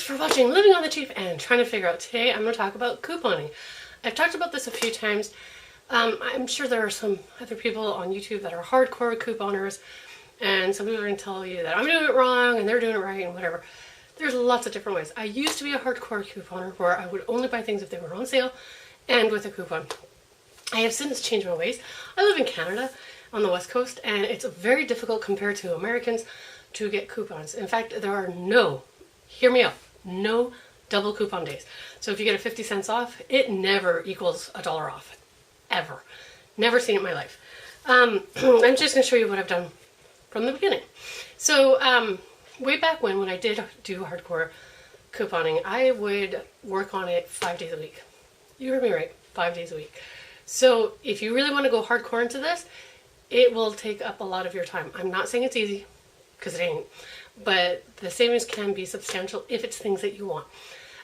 for watching Living on the Cheap and Trying to Figure Out. Today I'm going to talk about couponing. I've talked about this a few times. I'm sure there are some other people on YouTube that are hardcore couponers, and some people are going to tell you that I'm doing it wrong and they're doing it right and whatever. There's lots of different ways. I used to be a hardcore couponer where I would only buy things if they were on sale and with a coupon. I have since changed my ways. I live in Canada on the West Coast, and it's very difficult compared to Americans to get coupons. In fact, there are hear me out, no double coupon days. So if you get a 50 cents off, it never equals $1 off. Ever. Never seen it in my life. I'm just going to show you what I've done from the beginning. So way back when I did do hardcore couponing, I would work on it 5 days a week. You heard me right, 5 days a week. So if you really want to go hardcore into this, it will take up a lot of your time. I'm not saying it's easy, because it ain't. But the savings can be substantial if it's things that you want.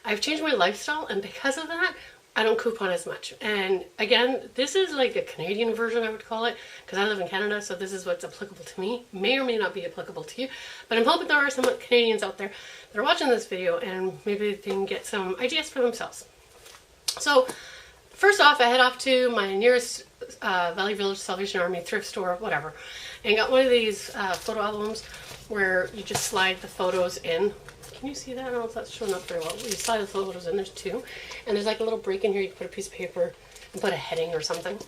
I've changed my lifestyle, and because of that, I don't coupon as much. And again, this is like a Canadian version, I would call it, because I live in Canada, so this is what's applicable to me. May or may not be applicable to you, but I'm hoping there are some Canadians out there that are watching this video and maybe they can get some ideas for themselves. So first off, I head off to my nearest Valley Village Salvation Army thrift store, whatever, and got one of these photo albums where you just slide the photos in. Can you see that? I don't know if that's showing up very well. You slide the photos in, there's two, and there's like a little break in here. You can put a piece of paper and put a heading or something.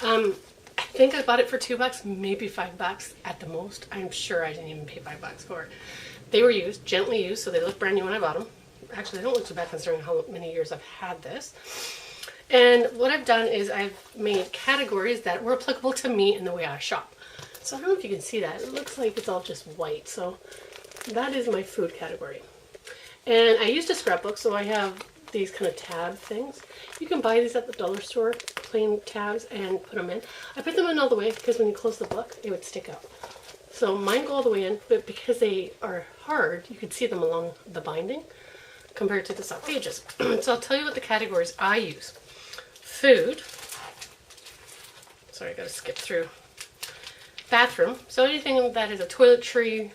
I think I bought it for $2, maybe $5 at the most. I'm sure I didn't even pay $5 for it. They were used, gently used, so they look brand new when I bought them. Actually, they don't look too bad considering how many years I've had this. And what I've done is I've made categories that were applicable to me in the way I shop. So I don't know if you can see that. It looks like it's all just white. So that is my food category. And I used a scrapbook, so I have these kind of tab things. You can buy these at the dollar store, plain tabs, and put them in. I put them in all the way because when you close the book, it would stick out. So mine go all the way in, but because they are hard, you can see them along the binding compared to the soft pages. So I'll tell you what the categories I use. Food. Sorry, I gotta skip through. Bathroom. So anything that is a toiletry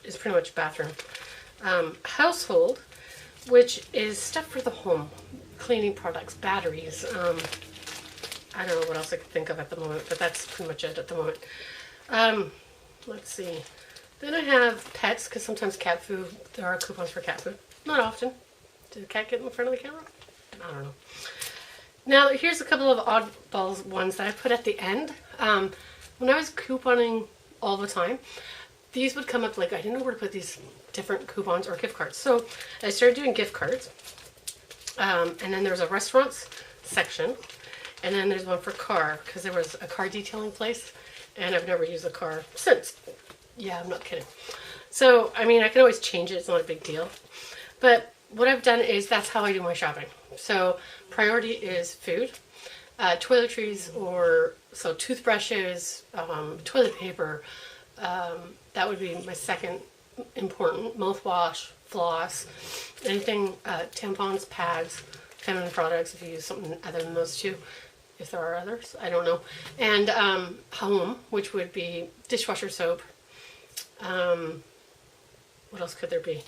is pretty much bathroom. Household, which is stuff for the home. Cleaning products, batteries. I don't know what else I could think of at the moment, but that's pretty much it at the moment. Let's see. Then I have pets, because sometimes cat food, there are coupons for cat food. Not often. Did the cat get in front of the camera? I don't know. Now, here's a couple of oddballs ones that I put at the end. When I was couponing all the time, these would come up like I didn't know where to put these different coupons or gift cards. So I started doing gift cards. And then there's a restaurants section. And then there's one for car, because there was a car detailing place. And I've never used a car since. Yeah, I'm not kidding. So, I mean, I can always change it. It's not a big deal. But what I've done is that's how I do my shopping. So priority is food, toiletries, or so toothbrushes, toilet paper. That would be my second important. Mouthwash, floss, anything, tampons, pads, feminine products. If you use something other than those two, if there are others, I don't know. And home, which would be dishwasher soap. What else could there be?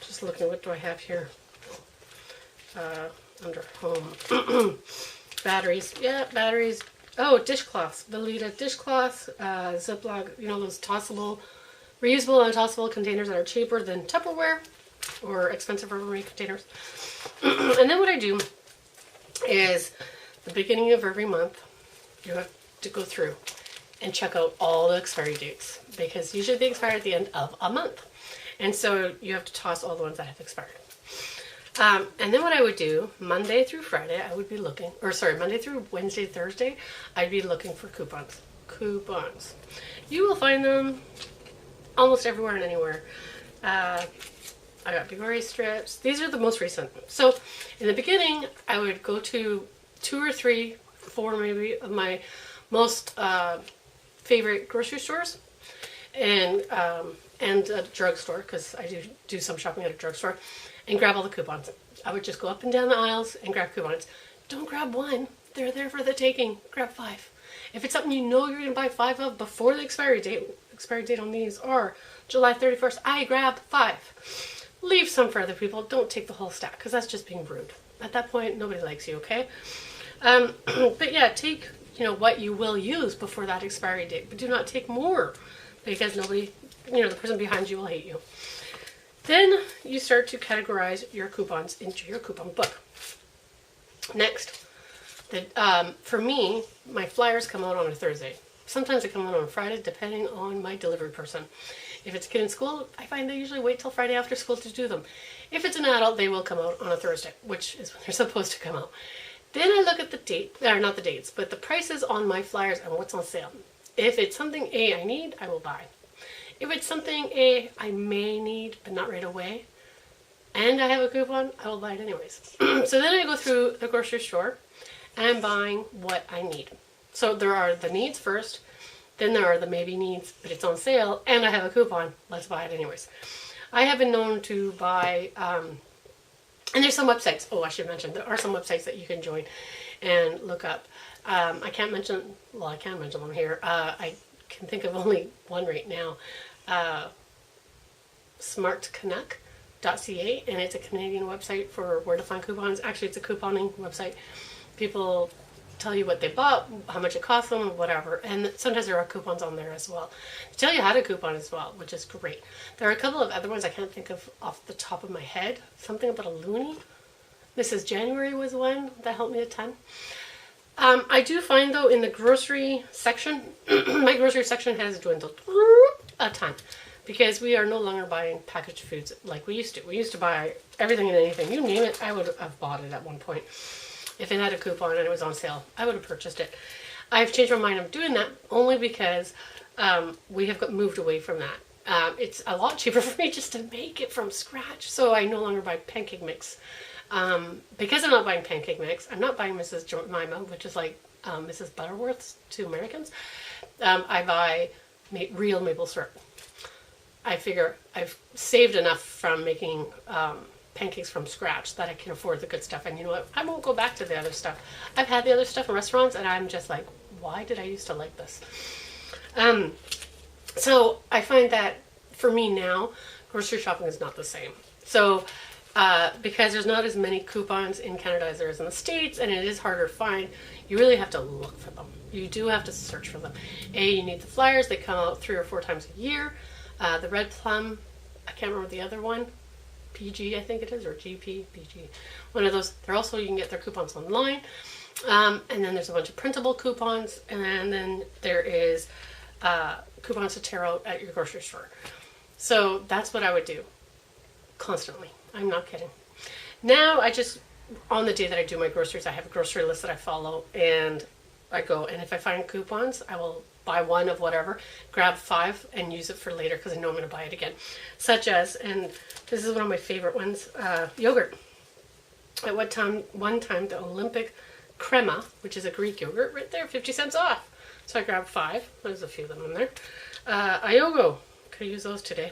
Just looking, what do I have here? Under home. Batteries. Yeah, batteries. Oh, dishcloths. Velveeta dishcloths. Ziploc, you know, those tossable, reusable and tossable containers that are cheaper than Tupperware or expensive Rubbermaid containers. And then what I do is the beginning of every month, you have to go through and check out all the expiry dates, because usually they expire at the end of a month. And so you have to toss all the ones that have expired. And then what I would do, Monday through Friday, I would be looking, or sorry, Monday through Wednesday, Thursday, I'd be looking for coupons. Coupons. You will find them almost everywhere and anywhere. I got Big Ori strips. These are the most recent. So in the beginning, I would go to 2 or 3, 4 maybe of my most favorite grocery stores and a drugstore, because I do some shopping at a drugstore, and grab all the coupons. I would just go up and down the aisles and grab coupons. Don't grab one. They're there for the taking. Grab 5. If it's something you know you're going to buy 5 of before the expiry date on these are July 31st, I grab 5. Leave some for other people. Don't take the whole stack because that's just being rude. At that point, nobody likes you, okay? But yeah, take, what you will use before that expiry date, but do not take more because nobody, the person behind you will hate you. Then you start to categorize your coupons into your coupon book. Next, for me, my flyers come out on a Thursday. Sometimes they come out on a Friday, depending on my delivery person. If it's a kid in school, I find they usually wait till Friday after school to do them. If it's an adult, they will come out on a Thursday, which is when they're supposed to come out. Then I look at the date, or not the dates, but the prices on my flyers and what's on sale. If it's something I need, I will buy. If it's something I may need, but not right away, and I have a coupon, I will buy it anyways. So then I go through the grocery store and I'm buying what I need. So there are the needs first, then there are the maybe needs, but it's on sale, and I have a coupon, let's buy it anyways. I have been known to buy, and there's some websites, I should mention, there are some websites that you can join and look up. I can mention them here. I can think of only one right now. smartcanuck.ca, and it's a Canadian website for where to find coupons. Actually, it's a couponing website. People tell you what they bought, how much it cost them, whatever, and sometimes there are coupons on there as well. They tell you how to coupon as well, which is great. There are a couple of other ones I can't think of off the top of my head. Something about a loonie. Mrs. January was one that helped me a ton. I do find though in the grocery section, my grocery section has dwindled a ton because we are no longer buying packaged foods like we used to. We used to buy everything and anything. You name it, I would have bought it at one point. If it had a coupon and it was on sale, I would have purchased it. I've changed my mind of doing that only because we have moved away from that. It's a lot cheaper for me just to make it from scratch, so I no longer buy pancake mix. Because I'm not buying pancake mix, I'm not buying Mrs. Jemima, which is like Mrs. Butterworth's to Americans. I buy real maple syrup. I figure I've saved enough from making pancakes from scratch that I can afford the good stuff. And you know what? I won't go back to the other stuff. I've had the other stuff in restaurants and I'm just like, why did I used to like this? So I find that for me now, grocery shopping is not the same. So because there's not as many coupons in Canada as there is in the States, and it is harder to find, you really have to look for them. You do have to search for them. You need the flyers. They come out 3 or 4 times a year. The Red Plum, I can't remember the other one. PG, I think it is, or GP, PG. One of those. They're also, you can get their coupons online. And then there's a bunch of printable coupons. And then there is coupons to tear out at your grocery store. So that's what I would do constantly. I'm not kidding. Now I just, on the day that I do my groceries, I have a grocery list that I follow and I go, and if I find coupons, I will buy one of whatever, grab 5 and use it for later because I know I'm going to buy it again. Such as, and this is one of my favorite ones, yogurt. At one time, the Olympic Crema, which is a Greek yogurt, right there, 50 cents off. So I grabbed 5. There's a few of them in there. Iogo, could use those today.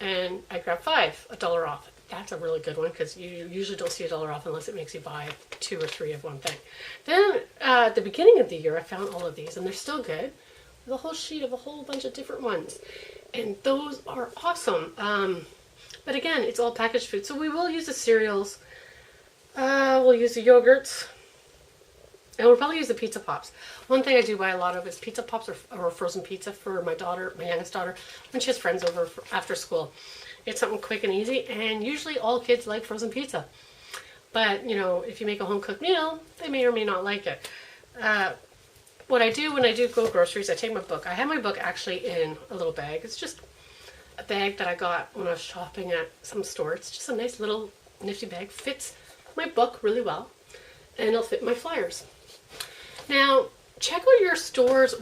And I grabbed 5, $1 off. That's a really good one because you usually don't see $1 off unless it makes you buy 2 or 3 of one thing. Then at the beginning of the year, I found all of these, and they're still good. There's a whole sheet of a whole bunch of different ones, and those are awesome. But again, it's all packaged food, so we will use the cereals. We'll use the yogurts, and we'll probably use the pizza pops. One thing I do buy a lot of is pizza pops or frozen pizza for my daughter, my youngest daughter, when she has friends over after school. It's something quick and easy, and usually all kids like frozen pizza. But, you know, if you make a home-cooked meal, they may or may not like it. What I do when I do go groceries, I take my book. I have my book actually in a little bag. It's just a bag that I got when I was shopping at some store. It's just a nice little nifty bag. Fits my book really well, and it'll fit my flyers. Now, check out your store's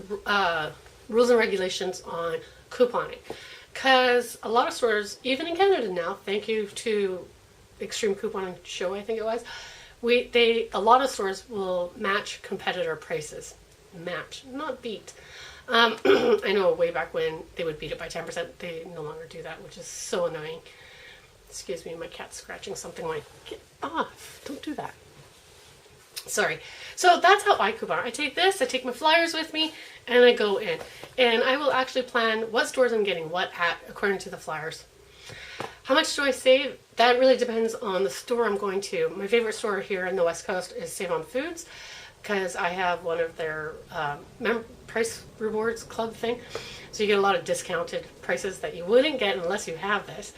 rules and regulations on couponing. Because a lot of stores, even in Canada now, thank you to Extreme Couponing Show, I think it was, a lot of stores will match competitor prices. Match, not beat. I know way back when they would beat it by 10%, they no longer do that, which is so annoying. Excuse me, my cat's scratching something like, get off, don't do that. Sorry. So that's how I coupon. I take this, I take my flyers with me, and I go in. And I will actually plan what stores I'm getting what at according to the flyers. How much do I save? That really depends on the store I'm going to. My favorite store here in the West Coast is Save On Foods, because I have one of their price rewards club thing. So you get a lot of discounted prices that you wouldn't get unless you have this.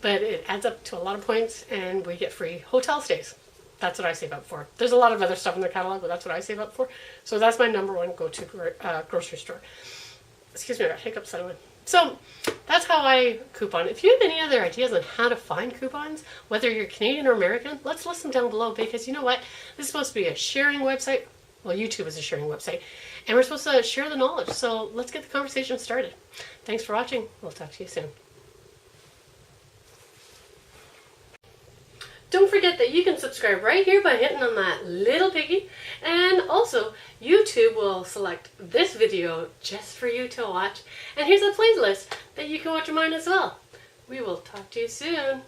But it adds up to a lot of points, and we get free hotel stays. That's what I save up for. There's a lot of other stuff in their catalog, but that's what I save up for. So that's my number one go-to grocery store. Excuse me, I got hiccups suddenly. So that's how I coupon. If you have any other ideas on how to find coupons, whether you're Canadian or American, let's list them down below, because you know what? This is supposed to be a sharing website. Well, YouTube is a sharing website, and we're supposed to share the knowledge. So let's get the conversation started. Thanks for watching. We'll talk to you soon. Don't forget that you can subscribe right here by hitting on that little piggy, and also YouTube will select this video just for you to watch, and here's a playlist that you can watch of mine as well. We will talk to you soon.